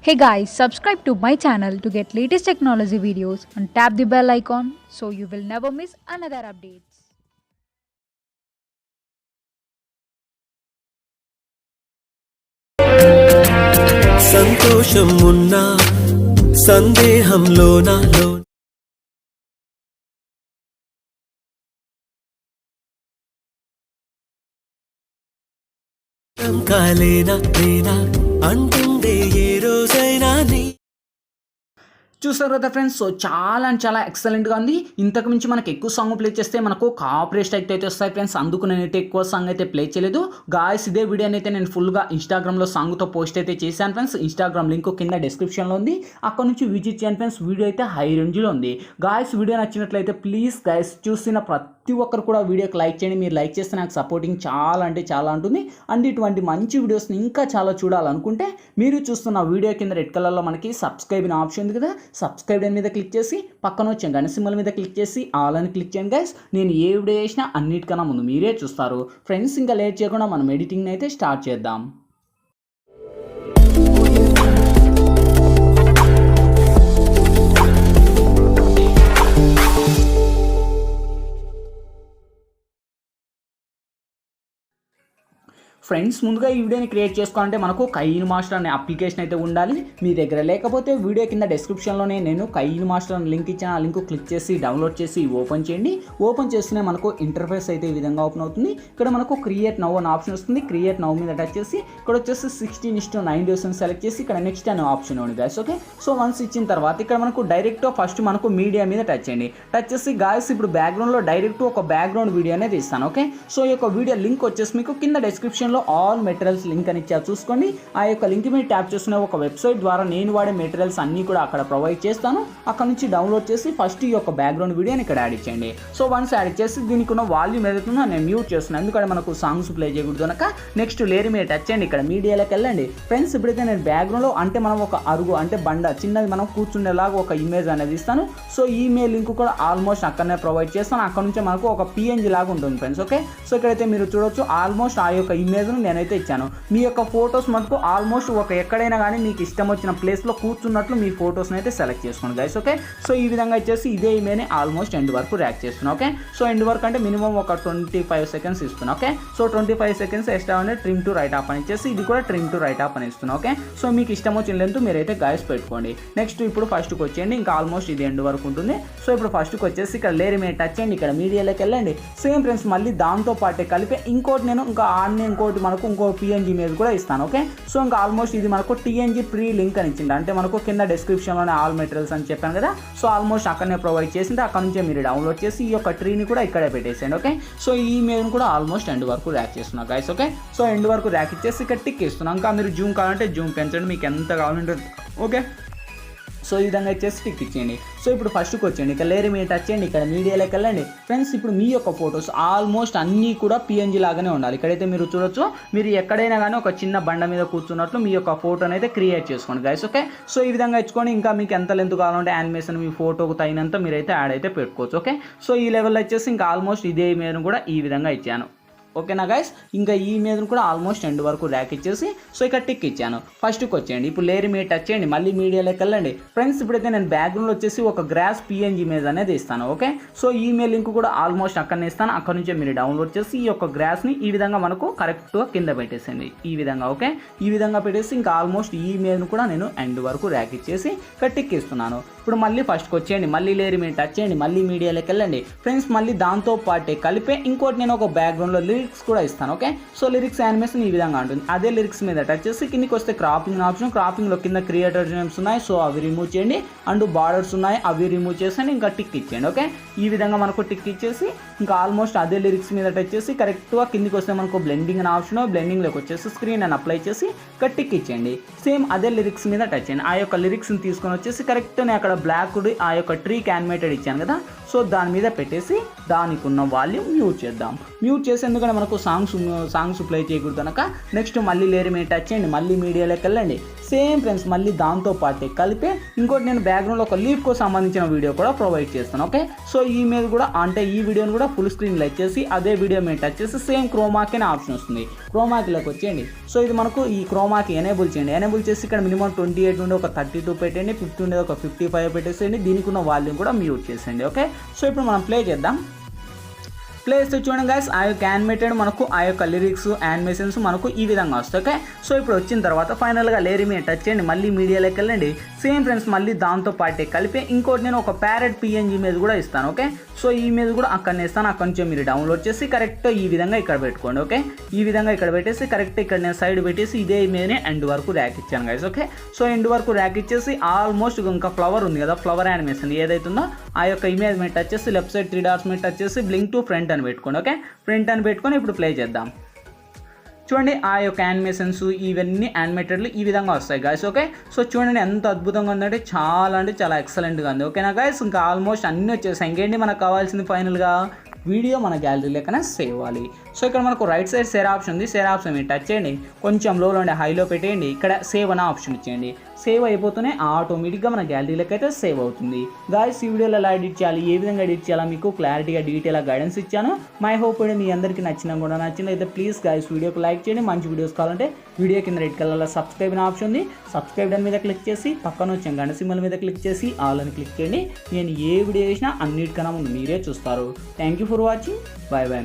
Hey guys, subscribe to my channel to get latest technology videos and tap the bell icon so you will never miss another updates. సంతోషం ఉన్నా సందేహంలోనా కాలేనా నేనా అంటుండే ఏ రోజైనా నీ చూసారు కదా ఫ్రెండ్స్. సో చాలా అంటే చాలా ఎక్సలెంట్గా ఉంది. ఇంతకు మించి మనకు ఎక్కువ సాంగ్ ప్లే చేస్తే మనకు కాపరేట్ స్ట్రైక్ అయితే వస్తాయి ఫ్రెండ్స్. అందుకు నేనైతే ఎక్కువ సాంగ్ అయితే ప్లే చేయలేదు గాయస్. ఇదే వీడియోని అయితే నేను ఫుల్గా ఇన్స్టాగ్రామ్లో సాంగ్తో పోస్ట్ అయితే చేశాను ఫ్రెండ్స్. ఇన్స్టాగ్రామ్ లింక్ కింద డిస్క్రిప్షన్లో ఉంది, అక్కడ నుంచి విజిట్ చేయండి ఫ్రెండ్స్. వీడియో అయితే హై రేంజ్లో ఉంది గాయస్. వీడియో నచ్చినట్లయితే ప్లీజ్ గాయస్ చూసిన ప్రతి ఒక్కరు కూడా వీడియోకి లైక్ చేయండి. మీరు లైక్ చేస్తే నాకు సపోర్టింగ్ చాలా అంటే చాలా ఉంటుంది. అండ్ ఇటువంటి మంచి వీడియోస్ని ఇంకా చాలా చూడాలనుకుంటే మీరు చూస్తున్న వీడియో కింద రెడ్ కలర్లో మనకి సబ్స్క్రైబ్ అనే ఆప్షన్ ఉంది కదా, సబ్స్క్రైబ్ మీద క్లిక్ చేసి పక్కన వచ్చే గంట సింబల్ మీద క్లిక్ చేసి ఆల్ అని క్లిక్ చేయండి గైస్. నేను ఏ వీడియో చేసినా అన్నిటికన్నా ముందు మీరే చూస్తారు ఫ్రెండ్స్. ఇంకా లేట్ చేయకుండా మనం ఎడిటింగ్ అయితే స్టార్ట్ చేద్దాం. ఫ్రెండ్స్ ముందుగా ఈ వీడియోని క్రియేట్ చేసుకోవాలంటే మనకు కైనమాస్టర్ అనే అప్లికేషన్ అయితే ఉండాలి మీ దగ్గర. లేకపోతే వీడియో కింద డిస్క్రిప్షన్లోనే నేను కైనమాస్టర్ అని లింక్ ఇచ్చాను. ఆ లింక్ క్లిక్ చేసి డౌన్లోడ్ చేసి ఓపెన్ చేయండి. ఓపెన్ చేస్తూనే మనకు ఇంటర్ఫేస్ అయితే ఈ విధంగా ఓపెన్ అవుతుంది. ఇక్కడ మనకు క్రియేట్ నౌ అని ఆప్షన్ వస్తుంది. క్రియేట్ నౌ మీద టచ్ చేసి ఇక్కడ వచ్చేసి 16:9 డేస్ సెలెక్ట్ చేసి ఇక్కడ నెక్స్ట్ అనే ఆప్షన్ ఉంది గాయస్. ఓకే, సో వన్స్ ఇచ్చిన తర్వాత ఇక్కడ మనకు డైరెక్ట్ ఫస్ట్ మనకు మీడియా మీద టచ్ చేయండి. టచ్ చేసి గాయస్ ఇప్పుడు బ్యాక్గ్రౌండ్లో డైరెక్ట్ ఒక బ్యాక్గ్రౌండ్ వీడియో అనేది ఇస్తాను. ఓకే, సో ఈ యొక్క వీడియో లింక్ వచ్చేసి మీకు కింద డిస్క్రిప్షన్ ఆల్ మెటీరియల్స్ లింక్ అని ఇచ్చా చూసుకోండి. ఆ యొక్క లింక్ మీద ట్యాప్ చేస్తున్న ఒక వెబ్సైట్ ద్వారా నేను వాడే మెటీరియల్స్ అన్నీ కూడా అక్కడ ప్రొవైడ్ చేస్తాను. అక్కడ నుంచి డౌన్లోడ్ చేసి ఫస్ట్ ఈ యొక్క బ్యాక్గ్రౌండ్ వీడియోని ఇక్కడ యాడ్ చేయండి. సో వన్స్ యాడ్ చేసి దీనికి ఉన్న వాల్యూమ్ ఏదైతుందో నేను మ్యూట్ చేస్తున్నాను, ఎందుకంటే మనకు సాంగ్స్ ప్లే చేయకూడదు కనుక. నెక్స్ట్ లేయర్ మీద టచ్ చేయండి, ఇక్కడ మీడియాలోకి వెళ్ళండి ఫ్రెండ్స్. ఇప్పుడైతే నేను బ్యాక్గ్రౌండ్లో అంటే మనం ఒక అరుగు అంటే బండ చిన్నది మనం కూర్చుండేలాగా ఒక ఇమేజ్ అనేది ఇస్తాను. సో ఈ ఇమేజ్ లింక్ కూడా ఆల్మోస్ట్ అక్కడనే ప్రొవైడ్ చేస్తాను. అక్కడ నుంచి మనకు ఒక PNG లాగా ఉంటుంది ఫ్రెండ్స్. ఓకే, సో ఇక్కడైతే మీరు చూడొచ్చు ఆల్మోస్ట్ ఆ యొక్క ఇమేజ్ను నేనైతే ఇచ్చాను. మీ యొక్క ఫొటోస్ మటుకు ఆల్మోస్ట్ ఒక ఎక్కడైనా కానీ మీకు ఇష్టం వచ్చిన ప్లేస్లో కూర్చున్నట్లు మీ ఫొటోస్ని అయితే సెలెక్ట్ చేసుకోండి గైస్. ఓకే, సో ఈ విధంగా వచ్చేసి ఇదే ఇమేజ్ని ఆల్మోస్ట్ ఎండ్ వరకు ర్యాక్ చేస్తున్నాను. ఓకే, సో ఎండ్ వరకు అంటే మినిమం ఒక 25 సెకండ్స్ ఇస్తున్నాను. ఓకే, సో 25 సెకండ్స్ ఎక్స్ట్రా అంటే ట్రిమ్ టు రైట్ ఆప్ అని ఇచ్చేసి ఇది కూడా ట్రిమ్ టు రైట్ ఆప్ అని ఇస్తున్నాను. ఓకే, సో మీకు ఇష్టం వచ్చిన లెంత్ మీరైతే గైస్ పెట్టుకోండి. నెక్స్ట్ ఇప్పుడు ఫస్ట్కి వచ్చేయండి, ఇంకా ఆల్మోస్ట్ ఇది ఎండ్ వరకు ఉంటుంది. సో ఇప్పుడు ఫస్ట్కి వచ్చేసి ఇక్కడ లేయర్ మీద టచ్ చేయండి, ఇక్కడ మీడియాలోకి వెళ్ళండి. సేమ్ ఫ్రెండ్స్ మళ్ళీ దాంతో పాటే కలిపి ఇంకోటి నేను ఇంకా ఆన్నే ఇంకోటి మనకు ఇంకో PNG ఇమేజ్ కూడా ఇస్తాను. ఓకే, సో ఇంకా ఆల్మోస్ట్ ఇది మనకు TNG ప్రీ లింక్ అని ఇచ్చింది, అంటే మనకు కింద డిస్క్రిప్షన్లోనే ఆల్ మెటీరియల్స్ అని చెప్పాను కదా. సో ఆల్మోస్ట్ అక్కడనే ప్రొవైడ్ చేసింది. అక్కడ నుంచే మీరు డౌన్లోడ్ చేసి ఈ యొక్క ట్రీని కూడా ఇక్కడే పెట్టేసేయండి. ఓకే, సో ఈ ఇమేజ్ని కూడా ఆల్మోస్ట్ ఎండ్ వరకు ర్యాక్ చేస్తున్నాను గైస్. ఓకే, సో ఎండ్ వరకు ర్యాక్ ఇచ్చేసి ఇక్కడ టిక్ ఇస్తున్నాను. ఇంకా మీరు జూమ్ కావాలంటే జూమ్ పెంచండి, మీకు ఎంత కావాలంటే. ఓకే, సో ఈ విధంగా వచ్చేసి టిక్ ఇచ్చేయండి. సో ఇప్పుడు ఫస్ట్కి వచ్చేయండి, ఇక్కడ లేయర్ మీద టచ్ చేయండి, ఇక్కడ మీడియాలోకి వెళ్ళండి ఫ్రెండ్స్. ఇప్పుడు మీ యొక్క ఫొటోస్ ఆల్మోస్ట్ అన్నీ కూడా PNG లాగానే ఉండాలి. ఇక్కడైతే మీరు చూడొచ్చు, మీరు ఎక్కడైనా కానీ ఒక చిన్న బండ మీద కూర్చున్నట్లు మీ యొక్క ఫోటోని అయితే క్రియేట్ చేసుకోండి గైస్. ఓకే, సో ఈ విధంగా ఇచ్చుకొని ఇంకా మీకు ఎంత లెంత్ కావాలంటే యానిమేషన్ మీ ఫోటోకు తగినంత మీరైతే యాడ్ అయితే పెట్టుకోవచ్చు. ఓకే, సో ఈ లెవెల్లో వచ్చేసి ఇంకా ఆల్మోస్ట్ ఇదే ఇమేజ్ను కూడా ఈ విధంగా ఇచ్చాను. ఓకేనా గైస్, ఇంకా ఈ ఇమేజ్ను కూడా ఆల్మోస్ట్ ఎండ్ వరకు ర్యాక్ ఇచ్చేసి సో ఇక్కడ టిక్ ఇచ్చాను. ఫస్ట్కి వచ్చేయండి, ఇప్పుడు లేయర్ మీద టచ్ చేయండి, మళ్ళీ మీడియాలోకి వెళ్ళండి ఫ్రెండ్స్. ఇప్పుడైతే నేను బ్యాక్గ్రౌండ్లో వచ్చేసి ఒక గ్రాస్ PNG ఇమేజ్ అనేది ఇస్తాను. ఓకే, సో ఈ ఇమేజ్ లింక్ కూడా ఆల్మోస్ట్ అక్కడనే ఇస్తాను. అక్కడ నుంచే మీరు డౌన్లోడ్ చేసి ఈ యొక్క గ్రాస్ని ఈ విధంగా మనకు కరెక్ట్గా కింద పెట్టేసేయండి ఈ విధంగా. ఓకే, ఈ విధంగా పెట్టేసి ఇంకా ఆల్మోస్ట్ ఈ ఇమేజ్ను కూడా నేను ఎండ్ వరకు ర్యాక్ ఇచ్చేసి ఇక్కడ టిక్ ఇస్తున్నాను. ఇప్పుడు మళ్ళీ ఫస్ట్కి వచ్చేయండి, మళ్ళీ లేయర్ మీద టచ్ చేయండి, మళ్ళీ మీడియాలోకి వెళ్ళండి ఫ్రెండ్స్. మళ్ళీ దాంతో పాటే కలిపే ఇంకోటి నేను ఒక బ్యాక్గ్రౌండ్లో లిరిక్స్ కూడా ఇస్తాను. ఓకే, సో లిరిక్స్ యానిమేషన్ ఈ విధంగా ఉంటుంది. అదే లిరిక్స్ మీద టచ్ చేసి కిందకి వస్తే క్రాపింగ్ ఆప్షన్, క్రాపింగ్లో కింద క్రియేటర్ నేమ్స్ ఉన్నాయి, సో అవి రిమూవ్ చేయండి. అండ్ బార్డర్స్ ఉన్నాయి, అవి రిమూవ్ చేసి ఇంకా టిక్ ఇచ్చేయండి. ఓకే, ఈ విధంగా మనకు టిక్ ఇచ్చేసి ఇంకా ఆల్మోస్ట్ అదే లిరిక్స్ మీద టచ్ చేసి కరెక్ట్గా కిందికి వస్తే మనకు బ్లెండింగ్ అనే ఆప్షన్, బ్లెండింగ్లోకి వచ్చేసి స్క్రీన్ అని అప్లై చేసి ఇక్కడ టిక్ ఇచ్చేయండి. సేమ్ అదే లిరిక్స్ మీద టచ్ చేయండి. ఆ యొక్క లిరిక్స్ని తీసుకొని వచ్చేసి కరెక్ట్గా అక్కడ బ్లాక్ ఆ యొక్క ట్రీకి యానిమేటెడ్ ఇచ్చాను కదా, సో దాని మీద పెట్టేసి దానికి ఉన్న వాల్యూమ్ మ్యూట్ చేద్దాం. మ్యూట్ చేసి ఎందుకంటే మనకు సాంగ్స్ ప్లే చేయకూడదు కనుక నెక్స్ట్ మళ్ళీ లేయర్ మీద టచ్ చేయండి, మళ్ళీ మీడియాలోకి వెళ్ళండి. సేమ్ ఫ్రెండ్స్ మళ్ళీ దాంతో పాటే కలిపే ఇంకోటి నేను బ్యాక్గ్రౌండ్లో ఒక లీఫ్కు సంబంధించిన వీడియో కూడా ప్రొవైడ్ చేస్తాను. ఓకే, సో ఈ మీద కూడా అంటే ఈ వీడియోని కూడా ఫుల్ స్క్రీన్ లైక్ చేసి అదే వీడియో మీద టచ్ చేసి సేమ్ క్రోమాకి అనే ఆప్షన్ వస్తుంది, క్రోమాకిలోకి వచ్చేయండి. సో ఇది మనకు ఈ క్రోమాకి ఎనేబుల్ చేయండి. ఎనేబుల్ చేసి ఇక్కడ మినిమం 28 నుండి ఒక 32 పెట్టండి, 50 నుండి ఒక 55 పెట్టేసేయండి. దీనికి ఉన్న వాల్యూమ్ కూడా మ్యూట్ చేసేయండి. ఓకే, సో ఇప్పుడు మనం ప్లే చేద్దాం. ప్లే చేస్తే చూడండి గైస్, ఆ యొక్క యానిమేటెడ్ మనకు ఆ యొక్క లిరిక్స్ యానిమేషన్స్ మనకు ఈ విధంగా వస్తాయి. ఓకే, సో ఇప్పుడు వచ్చిన తర్వాత ఫైనల్గా లేయర్ మీద టచ్ చేయండి, మళ్ళీ మీడియాలోకి వెళ్ళండి. సేమ్ ఫ్రెండ్స్ మళ్ళీ దాంతో పాటే కలిపి ఇంకోటి నేను ఒక ప్యారెట్ పిఎన్జీ ఇమేజ్ కూడా ఇస్తాను. ఓకే, సో ఈ ఇమేజ్ కూడా అక్కడనే ఇస్తాను. అక్కడి నుంచి మీరు డౌన్లోడ్ చేసి కరెక్ట్ ఈ విధంగా ఇక్కడ పెట్టుకోండి. ఓకే, ఈ విధంగా ఇక్కడ పెట్టేసి కరెక్ట్ ఇక్కడ నేను సైడ్ పెట్టేసి ఇదే ఇమేజ్ని ఎండ్ వరకు ర్యాక్ ఇచ్చాను గైస్. ఓకే, సో ఎండ్ వరకు ర్యాక్ ఇచ్చేసి ఆల్మోస్ట్ ఇంకా ఫ్లవర్ ఉంది కదా, ఫ్లవర్ యానిమేషన్ ఏదైతుందో ఆ యొక్క ఇమేజ్ మీద టచ్ చేసి లెఫ్ట్ సైడ్ 3 డాట్స్ మీద టచ్ చేసి బ్లింక్ టు ఫ్రంట్ అని పెట్టుకోండి. ఓకే, ఫ్రంట్ అని పెట్టుకొని ఇప్పుడు ప్లే చేద్దాం. చూడండి ఆ యొక్క యానిమేషన్స్ ఇవన్నీ యానిమేటెడ్లు ఈ విధంగా వస్తాయి గాయస్. ఓకే, సో చూడండి ఎంత అద్భుతంగా ఉందంటే చాలా ఎక్సలెంట్గా ఉంది. ఓకేనా గాయస్, ఇంకా ఆల్మోస్ట్ అన్నీ వచ్చేసాయి. ఇంకేంటి మనకు కావాల్సింది ఫైనల్గా వీడియో మన గ్యాలరీలోకైనా సేవ్ అవ్వాలి. సో ఇక్కడ మనకు రైట్ సైడ్ షేర్ ఆప్షన్ ఉంది, షేర్ ఆప్షన్ మీరు టచ్ చేయండి, కొంచెం లోలో ఉండే హైలో పెట్టేయండి, ఇక్కడ సేవ్ అనే ఆప్షన్ ఇచ్చేయండి. సేవ్ అయిపోతూనే ఆటోమేటిక్గా మన గ్యాలరీలోకి అయితే సేవ్ అవుతుంది. గాయస్ ఈ వీడియోలో ఎలా ఎడిట్ చేయాలి, ఏ విధంగా ఎడిట్ చేయాలో మీకు క్లారిటీగా డీటెయిల్గా గైడెన్స్ ఇచ్చాను. మై హోప్ మీ అందరికీ నచ్చినైతే ప్లీజ్ గాయస్ వీడియోకి లైక్ చేయండి. మంచి వీడియోస్ కావాలంటే వీడియో కింద రెడ్ కలర్లో సబ్స్క్రైబ్ అనే ఆప్షన్ ఉంది, సబ్స్క్రైబ్ దాని మీద క్లిక్ చేసి పక్కన వచ్చే గంట సింబల్ మీద క్లిక్ చేసి ఆల్ అని క్లిక్ చేయండి. నేను ఏ వీడియో చేసినా అన్నిటికన్నా ముందు మీరే చూస్తారు. Thank you for watching. By by.